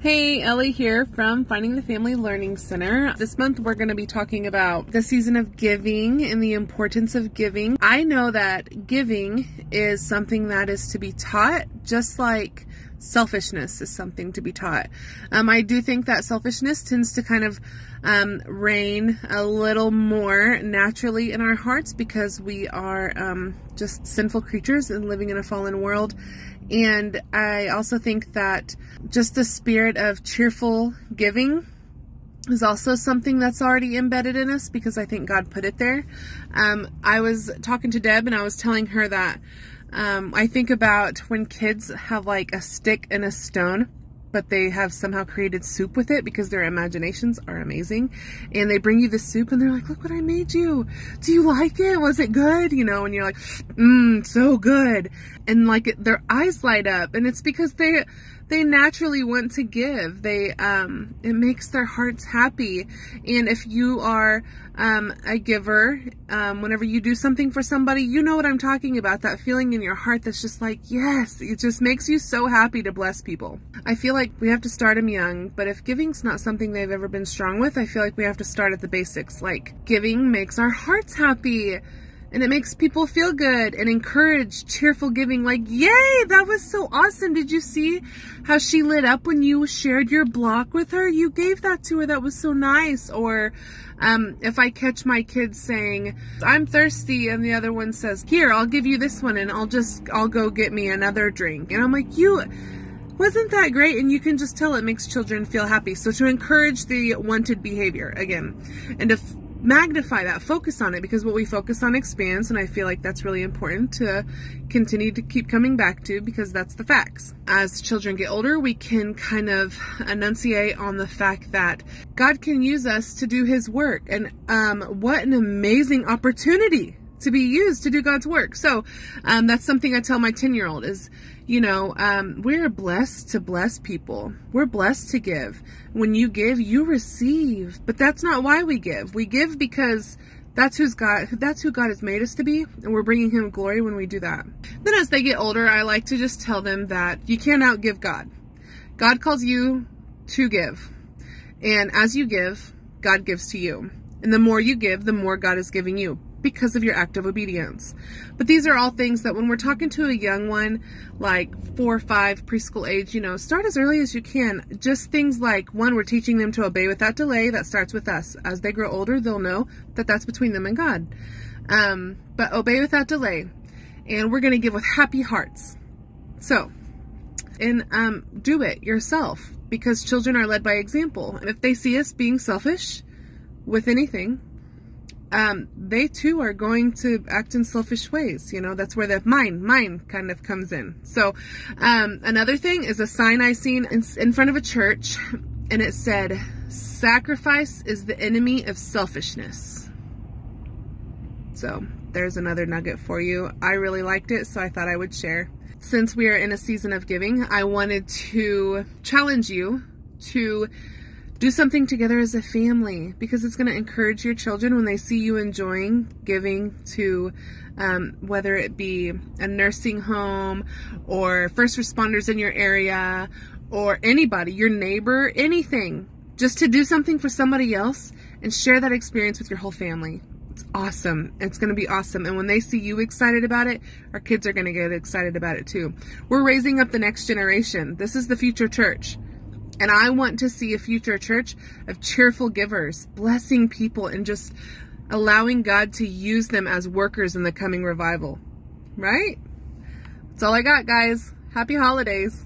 Hey, Ellie here from Finding the Family Learning Center. This month we're going to be talking about the season of giving and the importance of giving. I know that giving is something that is to be taught, just like selfishness is something to be taught. I do think that selfishness tends to kind of reign a little more naturally in our hearts because we are just sinful creatures and living in a fallen world. And I also think that just the spirit of cheerful giving is also something that's already embedded in us because I think God put it there. I was talking to Deb and I was telling her that I think about when kids have like a stick and a stone, but they have somehow created soup with it because their imaginations are amazing. And they bring you the soup and they're like, look what I made you. Do you like it? Was it good? You know, and you're like, so good. And like their eyes light up, and it's because they naturally want to give. It makes their hearts happy. And if you are a giver, whenever you do something for somebody, you know what I'm talking about. That feeling in your heart that's just like, yes, it just makes you so happy to bless people. I feel like we have to start them young, but if giving's not something they've ever been strong with, I feel like we have to start at the basics. Like, giving makes our hearts happy. And it makes people feel good and encourage cheerful giving. Like, yay, that was so awesome. Did you see how she lit up when you shared your block with her? You gave that to her. That was so nice. Or if I catch my kids saying, I'm thirsty, and the other one says, here, I'll give you this one, and I'll go get me another drink. And I'm like, wasn't that great? And you can just tell it makes children feel happy. So to encourage the wanted behavior again, and to magnify that, focus on it, because what we focus on expands, and I feel like that's really important to continue to keep coming back to, because that's the facts. As children get older, we can kind of enunciate on the fact that God can use us to do His work, and what an amazing opportunity to be used to do God's work. So that's something I tell my 10-year-old is, we're blessed to bless people. We're blessed to give. When you give, you receive. But that's not why we give. We give because that's who God has made us to be, and we're bringing Him glory when we do that. Then as they get older, I like to just tell them that you can't outgive God. God calls you to give. And as you give, God gives to you. And the more you give, the more God is giving you, because of your act of obedience. But these are all things that when we're talking to a young one, like 4 or 5, preschool age, start as early as you can. Just things like, one, we're teaching them to obey without delay. That starts with us. As they grow older, they'll know that that's between them and God. But obey without delay. And we're going to give with happy hearts. So, and do it yourself, because children are led by example. And if they see us being selfish with anything, they too are going to act in selfish ways. That's where the mine kind of comes in. So, another thing is a sign I seen in front of a church, and it said, sacrifice is the enemy of selfishness. So there's another nugget for you. I really liked it, so I thought I would share. Since we are in a season of giving, I wanted to challenge you to do something together as a family, because it's going to encourage your children when they see you enjoying giving to whether it be a nursing home or first responders in your area or anybody, your neighbor, anything. Just to do something for somebody else and share that experience with your whole family. It's awesome. It's going to be awesome. And when they see you excited about it, our kids are going to get excited about it too. We're raising up the next generation. This is the future church. And I want to see a future church of cheerful givers, blessing people and just allowing God to use them as workers in the coming revival. Right? That's all I got, guys. Happy holidays.